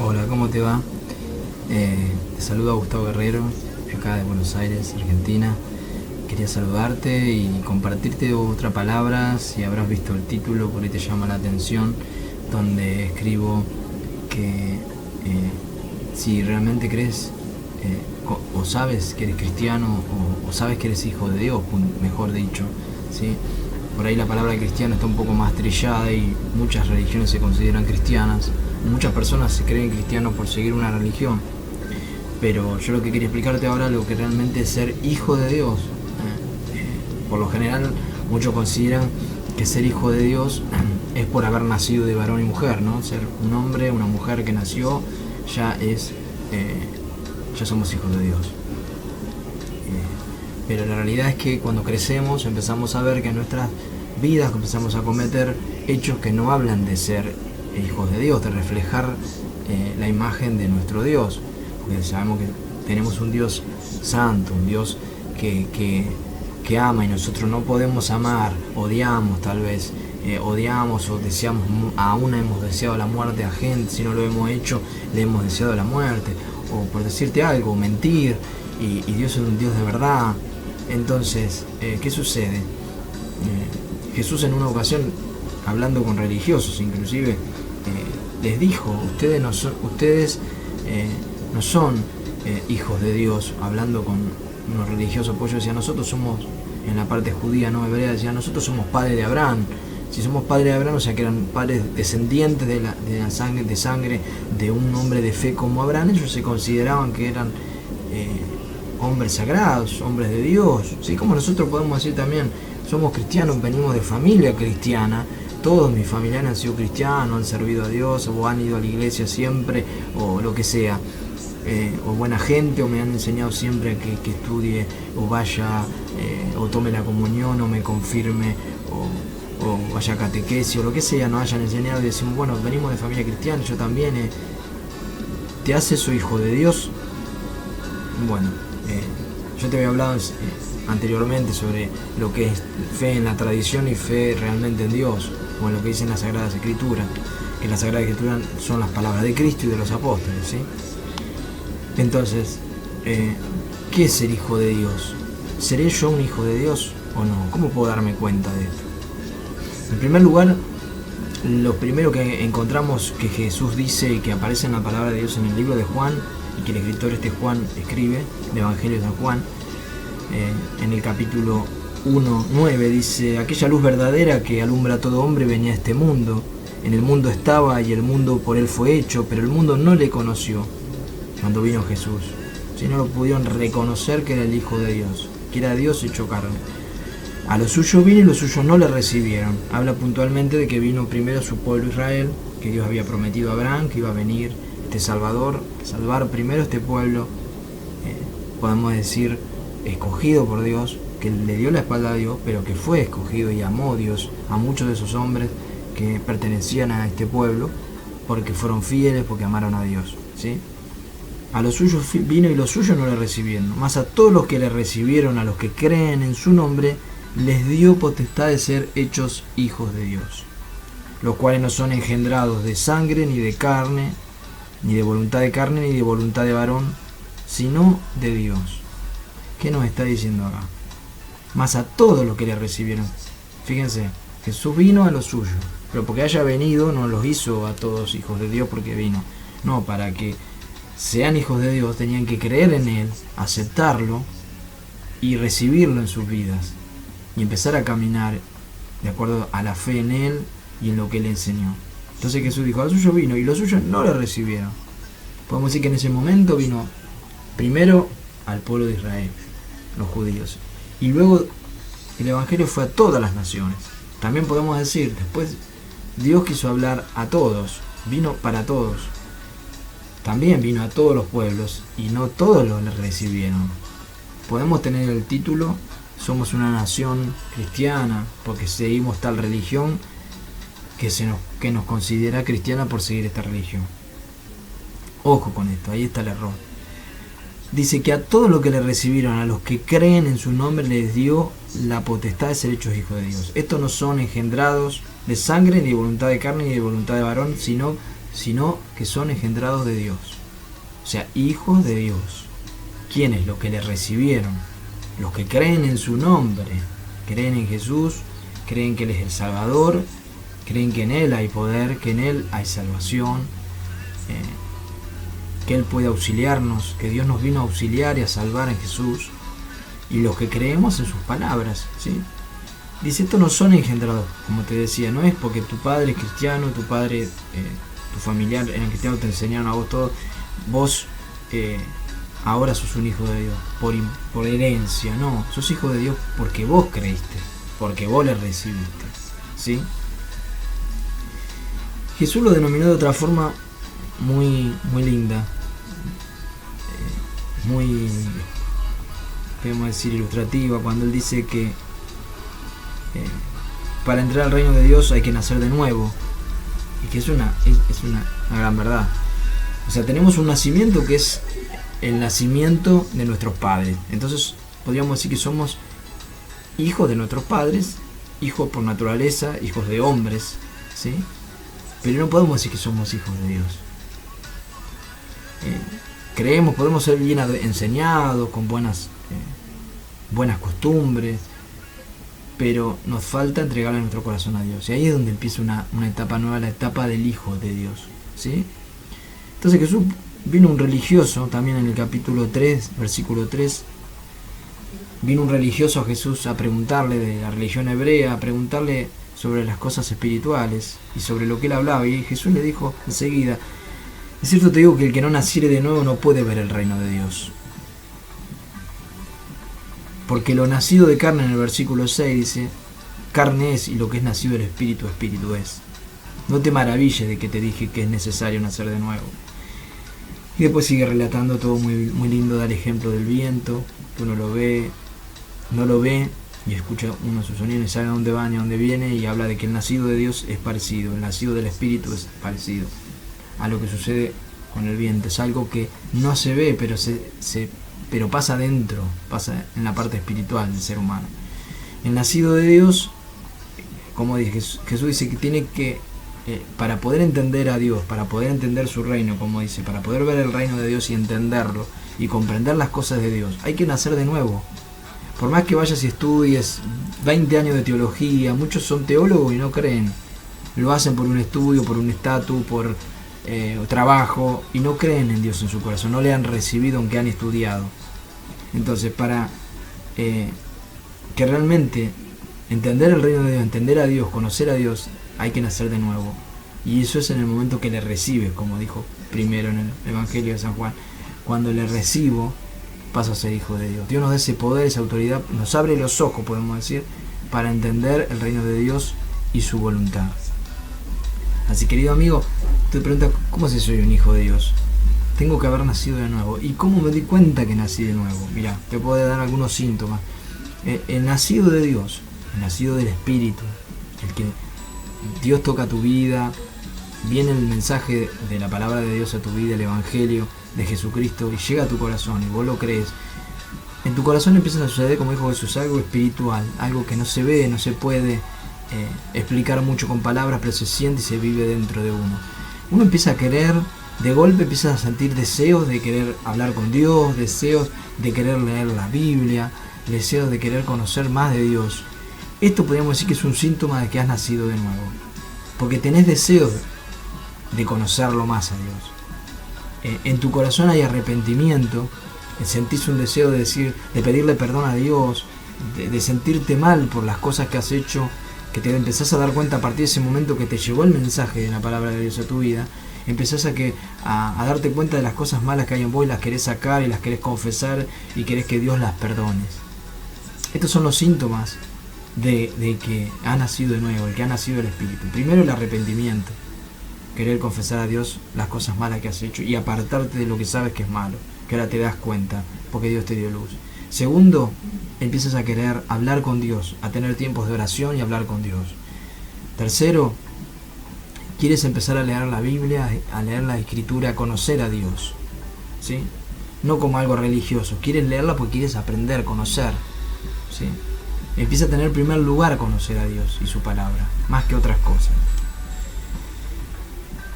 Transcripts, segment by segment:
Hola, ¿cómo te va? Te saluda Gustavo Guerrero, acá de Buenos Aires, Argentina. Quería saludarte y compartirte otra palabra, si habrás visto el título, por ahí te llama la atención, donde escribo que si realmente crees o sabes que eres cristiano o sabes que eres hijo de Dios, mejor dicho, ¿sí? Por ahí la palabra cristiano está un poco más trillada y muchas religiones se consideran cristianas. Muchas personas se creen cristianos por seguir una religión, pero yo lo que quería explicarte ahora lo que realmente es ser hijo de Dios. Por lo general muchos consideran que ser hijo de Dios es por haber nacido de varón y mujer, ¿no? Ser un hombre, una mujer que nació, ya ya somos hijos de Dios. Pero la realidad es que cuando crecemos empezamos a ver que en nuestras vidas empezamos a cometer hechos que no hablan de ser hijos de Dios, de reflejar la imagen de nuestro Dios, porque sabemos que tenemos un Dios santo, un Dios que ama, y nosotros no podemos amar, odiamos tal vez, odiamos o deseamos, aún hemos deseado la muerte a gente, si no lo hemos hecho, le hemos deseado la muerte, o por decirte algo, mentir, y Dios es un Dios de verdad. Entonces, ¿qué sucede? Jesús en una ocasión, hablando con religiosos inclusive, les dijo, ustedes no son hijos de Dios, hablando con unos religiosos, pues yo decía, nosotros somos, en la parte judía, no hebrea, decía, nosotros somos padres de Abraham. Si somos padres de Abraham, o sea que eran padres descendientes de la sangre de un hombre de fe como Abraham, ellos se consideraban que eran hombres sagrados, hombres de Dios, ¿sí? Como nosotros podemos decir también, somos cristianos, venimos de familia cristiana, todos mis familiares han sido cristianos, han servido a Dios, o han ido a la iglesia siempre, o lo que sea, o buena gente, o me han enseñado siempre que estudie, o vaya, o tome la comunión, o me confirme, o vaya a catequesis, o lo que sea, nos hayan enseñado y decimos, bueno, venimos de familia cristiana, yo también, ¿te hace eso hijo de Dios? Bueno, yo te había hablado anteriormente sobre lo que es fe en la tradición y fe realmente en Dios, o en lo que dicen las Sagradas Escrituras, que las Sagradas Escrituras son las palabras de Cristo y de los apóstoles, ¿sí? Entonces, ¿qué es ser hijo de Dios? ¿Seré yo un hijo de Dios o no? ¿Cómo puedo darme cuenta de esto? En primer lugar, lo primero que encontramos que Jesús dice y que aparece en la palabra de Dios en el libro de Juan, y que el escritor Juan escribe, el Evangelio de San Juan, en el capítulo 1:9 dice, aquella luz verdadera que alumbra a todo hombre venía a este mundo, en el mundo estaba y el mundo por él fue hecho, pero el mundo no le conoció cuando vino Jesús, si no lo pudieron reconocer que era el Hijo de Dios, que era Dios hecho carne. A los suyos vino y los suyos no le recibieron. Habla puntualmente de que vino primero su pueblo Israel, que Dios había prometido a Abraham que iba a venir este Salvador, salvar primero este pueblo, podemos decir escogido por Dios, que le dio la espalda a Dios, pero que fue escogido y amó Dios a muchos de esos hombres que pertenecían a este pueblo, porque fueron fieles, porque amaron a Dios, ¿sí? A los suyos vino y los suyos no le recibieron, mas a todos los que le recibieron, a los que creen en su nombre, les dio potestad de ser hechos hijos de Dios, los cuales no son engendrados de sangre ni de carne, ni de voluntad de carne, ni de voluntad de varón, sino de Dios. ¿Qué nos está diciendo acá? Más a todos los que le recibieron. Fíjense, Jesús vino a los suyos, pero porque haya venido no los hizo a todos hijos de Dios porque vino. No, para que sean hijos de Dios tenían que creer en Él, aceptarlo y recibirlo en sus vidas y empezar a caminar de acuerdo a la fe en Él y en lo que Él enseñó. Entonces Jesús dijo, a los suyos vino y los suyos no le recibieron. Podemos decir que en ese momento vino primero al pueblo de Israel, los judíos, y luego el Evangelio fue a todas las naciones. También podemos decir, después Dios quiso hablar a todos, vino para todos, también vino a todos los pueblos y no todos lo recibieron. Podemos tener el título, somos una nación cristiana porque seguimos tal religión, que nos considera cristiana por seguir esta religión. Ojo con esto, ahí está el error. Dice que a todos los que le recibieron, a los que creen en su nombre, les dio la potestad de ser hechos hijos de Dios. Estos no son engendrados de sangre, ni de voluntad de carne, ni de voluntad de varón, sino sino que son engendrados de Dios. O sea, hijos de Dios. ¿Quiénes? Los que le recibieron. Los que creen en su nombre. Creen en Jesús, creen que Él es el Salvador, creen que en Él hay poder, que en Él hay salvación, que Él puede auxiliarnos, que Dios nos vino a auxiliar y a salvar en Jesús. Y los que creemos en sus palabras, ¿sí? Dice, estos no son engendrados, como te decía, no es porque tu padre es cristiano, tu padre, tu familiar era cristiano, te enseñaron a vos todo, vos ahora sos un hijo de Dios, por herencia, no, sos hijo de Dios porque vos creíste, porque vos le recibiste, ¿sí? Jesús lo denominó de otra forma muy linda, muy, podemos decir, ilustrativa, cuando Él dice que para entrar al reino de Dios hay que nacer de nuevo, y que es una gran verdad. O sea, tenemos un nacimiento que es el nacimiento de nuestros padres. Entonces podríamos decir que somos hijos de nuestros padres, hijos por naturaleza, hijos de hombres, ¿sí? Pero no podemos decir que somos hijos de Dios. Creemos, podemos ser bien enseñados, con buenas costumbres, pero nos falta entregarle nuestro corazón a Dios. Y ahí es donde empieza una etapa nueva, la etapa del Hijo de Dios, ¿sí? Entonces Jesús, vino un religioso, también en el capítulo 3, versículo 3, vino un religioso a Jesús a preguntarle de la religión hebrea, a preguntarle sobre las cosas espirituales y sobre lo que él hablaba. Y Jesús le dijo enseguida, es cierto te digo que el que no naciere de nuevo no puede ver el reino de Dios. Porque lo nacido de carne, en el versículo 6 dice, carne es, y lo que es nacido del Espíritu, Espíritu es. No te maravilles de que te dije que es necesario nacer de nuevo. Y después sigue relatando todo muy lindo, da el ejemplo del viento, que uno no lo ve y escucha uno de sus sonidos y sabe a dónde va y a dónde viene, y habla de que el nacido de Dios es parecido, el nacido del Espíritu es parecido a lo que sucede con el viento. Es algo que no se ve, pero pasa dentro, pasa en la parte espiritual del ser humano. El nacido de Dios, como dije, Jesús dice que tiene que, para poder entender a Dios, para poder entender su reino, como dice, para poder ver el reino de Dios y entenderlo y comprender las cosas de Dios, hay que nacer de nuevo. Por más que vayas y estudies 20 años de teología, muchos son teólogos y no creen. Lo hacen por un estudio, por un estatus, por trabajo, y no creen en Dios en su corazón, no le han recibido aunque han estudiado. Entonces, para que realmente entender el reino de Dios, entender a Dios, conocer a Dios, hay que nacer de nuevo. Y eso es en el momento que le recibes, como dijo primero en el Evangelio de San Juan. Cuando le recibo, paso a ser hijo de Dios. Dios nos da ese poder, esa autoridad, nos abre los ojos, podemos decir, para entender el reino de Dios y su voluntad. Así, querido amigo, te preguntas, ¿cómo sé si soy un hijo de Dios? Tengo que haber nacido de nuevo. ¿Y cómo me di cuenta que nací de nuevo? Mira, te puedo dar algunos síntomas. El nacido de Dios, el nacido del Espíritu, el que Dios toca tu vida, viene el mensaje de la palabra de Dios a tu vida, el Evangelio de Jesucristo, y llega a tu corazón y vos lo crees. En tu corazón empieza a suceder, como dijo Jesús, algo espiritual, algo que no se ve, no se puede explicar mucho con palabras, pero se siente y se vive dentro de uno. Uno empieza a querer, de golpe empieza a sentir deseos de querer hablar con Dios, deseos de querer leer la Biblia, deseos de querer conocer más de Dios. Esto podríamos decir que es un síntoma de que has nacido de nuevo, porque tenés deseos de conocerlo más a Dios. En tu corazón hay arrepentimiento, sentís un deseo de pedirle perdón a Dios, de sentirte mal por las cosas que has hecho, que te empezás a dar cuenta a partir de ese momento que te llegó el mensaje de la palabra de Dios a tu vida. Empezás a darte cuenta de las cosas malas que hay en vos y las querés sacar y las querés confesar y querés que Dios las perdones. Estos son los síntomas de que ha nacido de nuevo, el que ha nacido del Espíritu. Primero, el arrepentimiento, querer confesar a Dios las cosas malas que has hecho y apartarte de lo que sabes que es malo, que ahora te das cuenta porque Dios te dio luz. Segundo, empiezas a querer hablar con Dios, a tener tiempos de oración y hablar con Dios. Tercero, quieres empezar a leer la Biblia, a leer la Escritura, a conocer a Dios, ¿sí? No como algo religioso, quieres leerla porque quieres aprender, conocer, ¿sí? Empieza a tener en primer lugar conocer a Dios y su palabra, más que otras cosas.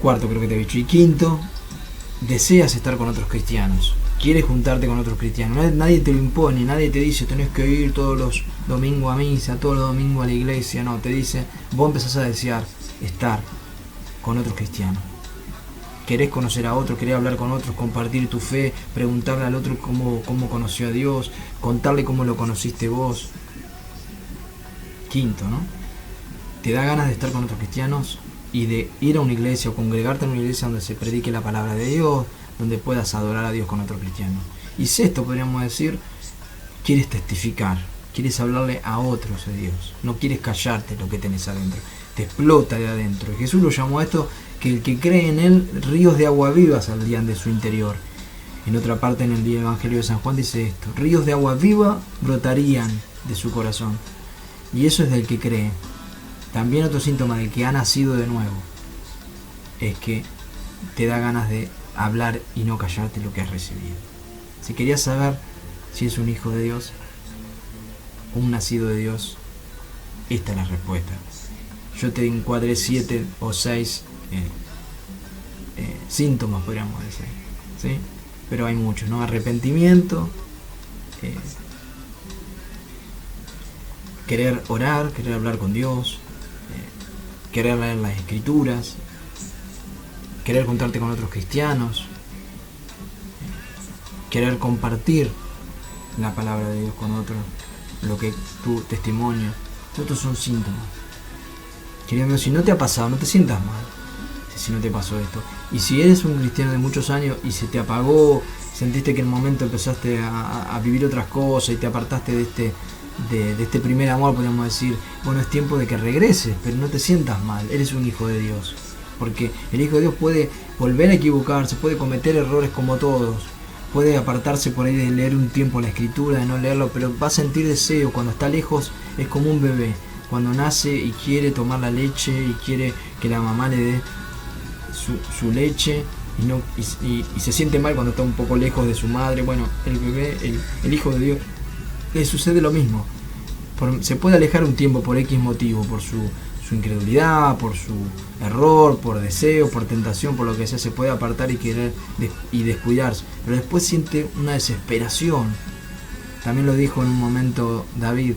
Cuarto, creo que te he dicho. Y quinto, deseas estar con otros cristianos. Quieres juntarte con otros cristianos. Nadie te lo impone, nadie te dice tenés que ir todos los domingos a misa, todos los domingos a la iglesia. No, te dice, vos empezás a desear estar con otros cristianos. Querés conocer a otros, querés hablar con otros, compartir tu fe, preguntarle al otro cómo conoció a Dios, contarle cómo lo conociste vos. Quinto, ¿no? Te da ganas de estar con otros cristianos y de ir a una iglesia o congregarte en una iglesia donde se predique la palabra de Dios, donde puedas adorar a Dios con otro cristiano. Y sexto, podríamos decir, quieres testificar, quieres hablarle a otros de Dios, no quieres callarte lo que tenés adentro, te explota de adentro. Y Jesús lo llamó a esto, que el que cree en Él, ríos de agua viva saldrían de su interior. En otra parte, en el Evangelio de San Juan dice esto, ríos de agua viva brotarían de su corazón. Y eso es del que cree. También otro síntoma del que ha nacido de nuevo es que te da ganas de hablar y no callarte lo que has recibido. Si querías saber si es un hijo de Dios, un nacido de Dios, esta es la respuesta. Yo te encuadré 7 o 6 síntomas, podríamos decir, ¿sí? Pero hay muchos, ¿no? Arrepentimiento, querer orar, querer hablar con Dios, querer leer las Escrituras, querer contarte con otros cristianos, querer compartir la palabra de Dios con otros, lo que tu testimonio, estos son síntomas. Querido, si no te ha pasado, no te sientas mal si no te pasó esto. Y si eres un cristiano de muchos años y se te apagó, sentiste que en el momento empezaste a vivir otras cosas y te apartaste de este primer amor, podríamos decir, bueno, es tiempo de que regreses, pero no te sientas mal, eres un hijo de Dios. Porque el hijo de Dios puede volver a equivocarse, puede cometer errores como todos, puede apartarse por ahí de leer un tiempo la Escritura, de no leerlo, pero va a sentir deseo. Cuando está lejos es como un bebé, cuando nace y quiere tomar la leche y quiere que la mamá le dé su leche y se siente mal cuando está un poco lejos de su madre. Bueno, el bebé, el hijo de Dios, le sucede lo mismo. Se puede alejar un tiempo por X motivo, por su incredulidad, por su error, por deseo, por tentación, por lo que sea, se puede apartar y querer y descuidarse, pero después siente una desesperación. También lo dijo en un momento David,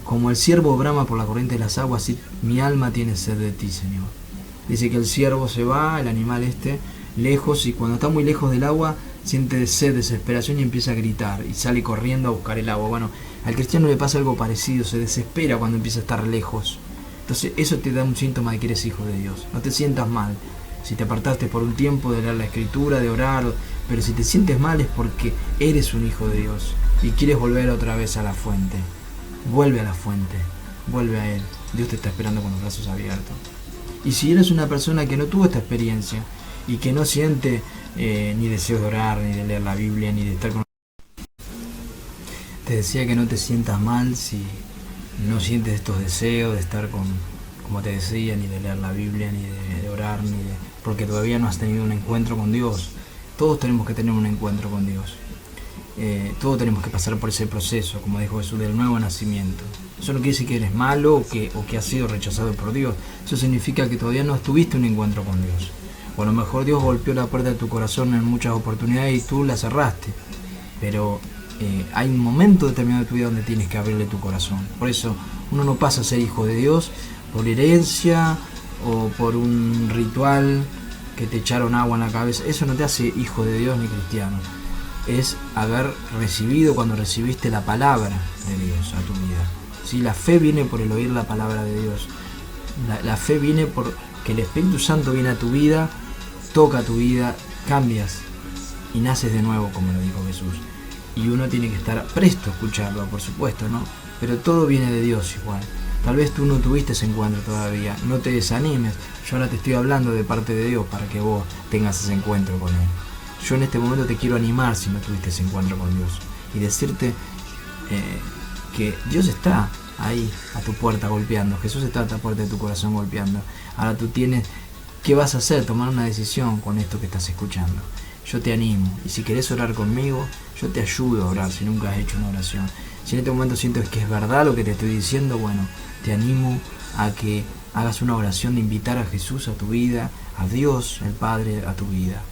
como el ciervo brama por la corriente de las aguas, así mi alma tiene sed de ti, Señor. Dice que el ciervo se va, el animal lejos, y cuando está muy lejos del agua siente sed, desesperación y empieza a gritar y sale corriendo a buscar el agua. Bueno, al cristiano le pasa algo parecido, se desespera cuando empieza a estar lejos. Entonces eso te da un síntoma de que eres hijo de Dios. No te sientas mal si te apartaste por un tiempo de leer la Escritura, de orar, pero si te sientes mal es porque eres un hijo de Dios y quieres volver otra vez a la fuente. Vuelve a la fuente, vuelve a Él. Dios te está esperando con los brazos abiertos. Y si eres una persona que no tuvo esta experiencia y que no siente ni deseos de orar, ni de leer la Biblia, ni de estar con... Te decía que no te sientas mal si no sientes estos deseos de estar con, como te decía, ni de leer la Biblia, ni de orar, porque todavía no has tenido un encuentro con Dios. Todos tenemos que tener un encuentro con Dios. Todos tenemos que pasar por ese proceso, como dijo Jesús, del nuevo nacimiento. Eso no quiere decir que eres malo o que has sido rechazado por Dios. Eso significa que todavía no tuviste un encuentro con Dios. O a lo mejor Dios golpeó la puerta de tu corazón en muchas oportunidades y tú la cerraste. Pero hay un momento determinado de tu vida donde tienes que abrirle tu corazón. Por eso uno no pasa a ser hijo de Dios por herencia o por un ritual que te echaron agua en la cabeza. Eso no te hace hijo de Dios ni cristiano. Es haber recibido, cuando recibiste la palabra de Dios a tu vida. ¿Sí? La fe viene por el oír la palabra de Dios. La fe viene por que el Espíritu Santo viene a tu vida, toca tu vida, cambias y naces de nuevo, como lo dijo Jesús. Y uno tiene que estar presto a escucharlo, por supuesto, ¿no? Pero todo viene de Dios igual. Tal vez tú no tuviste ese encuentro todavía, no te desanimes. Yo ahora te estoy hablando de parte de Dios para que vos tengas ese encuentro con Él. Yo en este momento te quiero animar si no tuviste ese encuentro con Dios y decirte que Dios está ahí a tu puerta golpeando, Jesús está a la puerta de tu corazón golpeando. Ahora tú tienes, ¿qué vas a hacer? Tomar una decisión con esto que estás escuchando. Yo te animo, y si querés orar conmigo, yo te ayudo a orar si nunca has hecho una oración. Si en este momento sientes que es verdad lo que te estoy diciendo, bueno, te animo a que hagas una oración de invitar a Jesús a tu vida, a Dios el Padre a tu vida.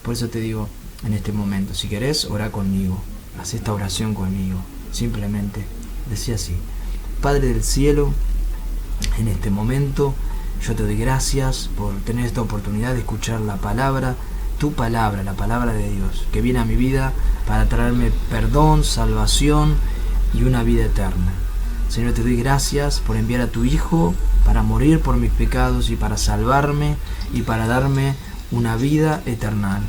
Por eso te digo en este momento, si querés, orá conmigo, haz esta oración conmigo, simplemente decía así: Padre del cielo, en este momento yo te doy gracias por tener esta oportunidad de escuchar la palabra, tu palabra, la palabra de Dios, que viene a mi vida para traerme perdón, salvación y una vida eterna. Señor, te doy gracias por enviar a tu Hijo para morir por mis pecados y para salvarme y para darme una vida eterna.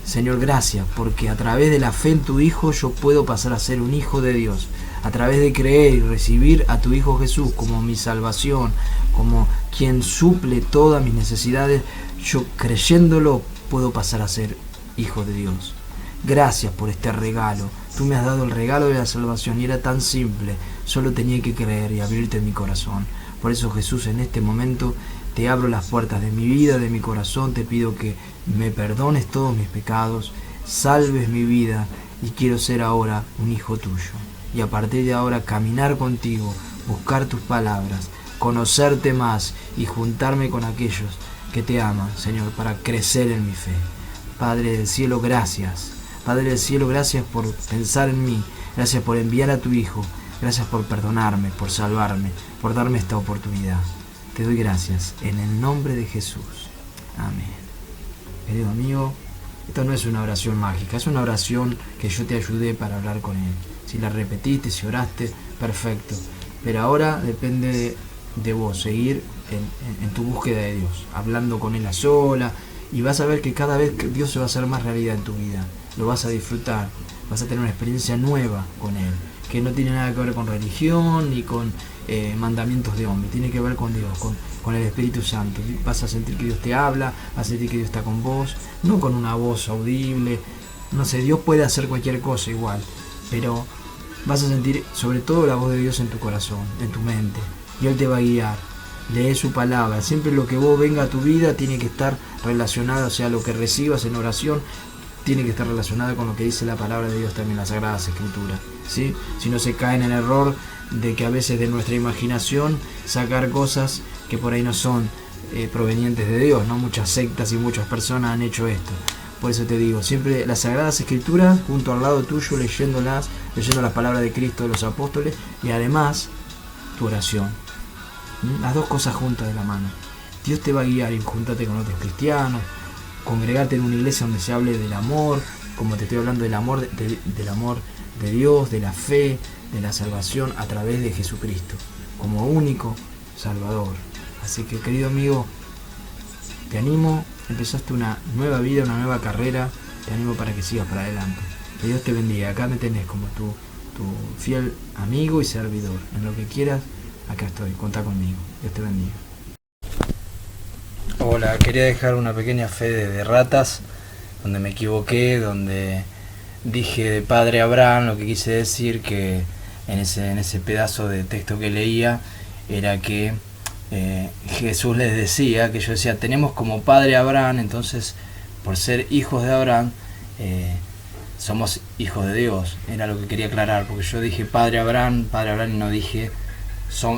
Señor, gracias porque a través de la fe en tu Hijo yo puedo pasar a ser un hijo de Dios. A través de creer y recibir a tu Hijo Jesús como mi salvación, como quien suple todas mis necesidades, yo creyéndolo puedo pasar a ser hijo de Dios. Gracias por este regalo. Tú me has dado el regalo de la salvación y era tan simple. Solo tenía que creer y abrirte mi corazón. Por eso, Jesús, en este momento te abro las puertas de mi vida, de mi corazón. Te pido que me perdones todos mis pecados, salves mi vida y quiero ser ahora un hijo tuyo. Y a partir de ahora caminar contigo, buscar tus palabras, conocerte más y juntarme con aquellos que te aman, Señor, para crecer en mi fe. Padre del cielo, gracias. Padre del cielo, gracias por pensar en mí. Gracias por enviar a tu Hijo. Gracias por perdonarme, por salvarme, por darme esta oportunidad. Te doy gracias en el nombre de Jesús. Amén. Querido amigo, esto no es una oración mágica, es una oración que yo te ayudé para hablar con Él. Si la repetiste, si oraste, perfecto. Pero ahora depende de vos, seguir en tu búsqueda de Dios, hablando con Él a sola, y vas a ver que cada vez que Dios se va a hacer más realidad en tu vida. Lo vas a disfrutar, vas a tener una experiencia nueva con Él, que no tiene nada que ver con religión ni con mandamientos de hombre, tiene que ver con Dios, con el Espíritu Santo. Vas a sentir que Dios te habla, vas a sentir que Dios está con vos, no con una voz audible, no sé, Dios puede hacer cualquier cosa igual, pero vas a sentir sobre todo la voz de Dios en tu corazón, en tu mente, y Él te va a guiar. Lee su palabra, siempre lo que vos venga a tu vida tiene que estar relacionado, o sea, lo que recibas en oración tiene que estar relacionado con lo que dice la palabra de Dios también en las Sagradas Escrituras, ¿sí? Si no se cae en el error de que a veces de nuestra imaginación sacar cosas que por ahí no son provenientes de Dios, ¿no? Muchas sectas y muchas personas han hecho esto. Por eso te digo, siempre las Sagradas Escrituras junto al lado tuyo, leyendo las palabras de Cristo, de los apóstoles, y además tu oración. Las dos cosas juntas de la mano. Dios te va a guiar y júntate con otros cristianos, congregarte en una iglesia donde se hable del amor, como te estoy hablando del amor del amor de Dios, de la fe, de la salvación a través de Jesucristo, como único Salvador. Así que, querido amigo, te animo, empezaste una nueva vida, una nueva carrera, te animo para que sigas para adelante. Que Dios te bendiga. Acá me tenés como tu fiel amigo y servidor. En lo que quieras, acá estoy, contá conmigo. Dios te bendiga. Hola, quería dejar una pequeña fe de ratas, donde me equivoqué, donde dije de padre Abraham. Lo que quise decir que en ese pedazo de texto que leía era que Jesús les decía, que yo decía, tenemos como padre Abraham, entonces por ser hijos de Abraham somos hijos de Dios. Era lo que quería aclarar, porque yo dije padre Abraham y no dije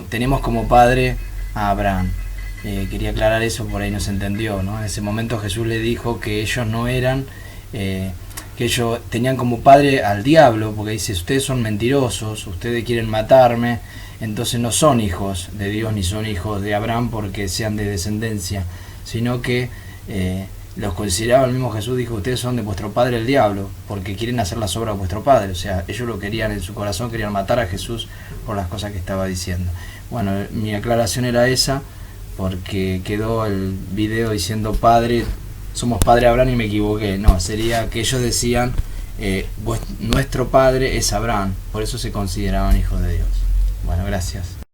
tenemos como padre a Abraham. Quería aclarar eso, por ahí no se entendió, ¿no? En ese momento Jesús le dijo que ellos no eran, que ellos tenían como padre al diablo, porque dice, ustedes son mentirosos, ustedes quieren matarme, entonces no son hijos de Dios ni son hijos de Abraham porque sean de descendencia, sino que los consideraba el mismo Jesús, dijo, ustedes son de vuestro padre el diablo, porque quieren hacer las obras de vuestro padre. O sea, ellos lo querían en su corazón, querían matar a Jesús por las cosas que estaba diciendo. Bueno, mi aclaración era esa, porque quedó el video diciendo padre, somos padre Abraham, y me equivoqué. No, sería que ellos decían nuestro padre es Abraham, por eso se consideraban hijos de Dios. Bueno, gracias.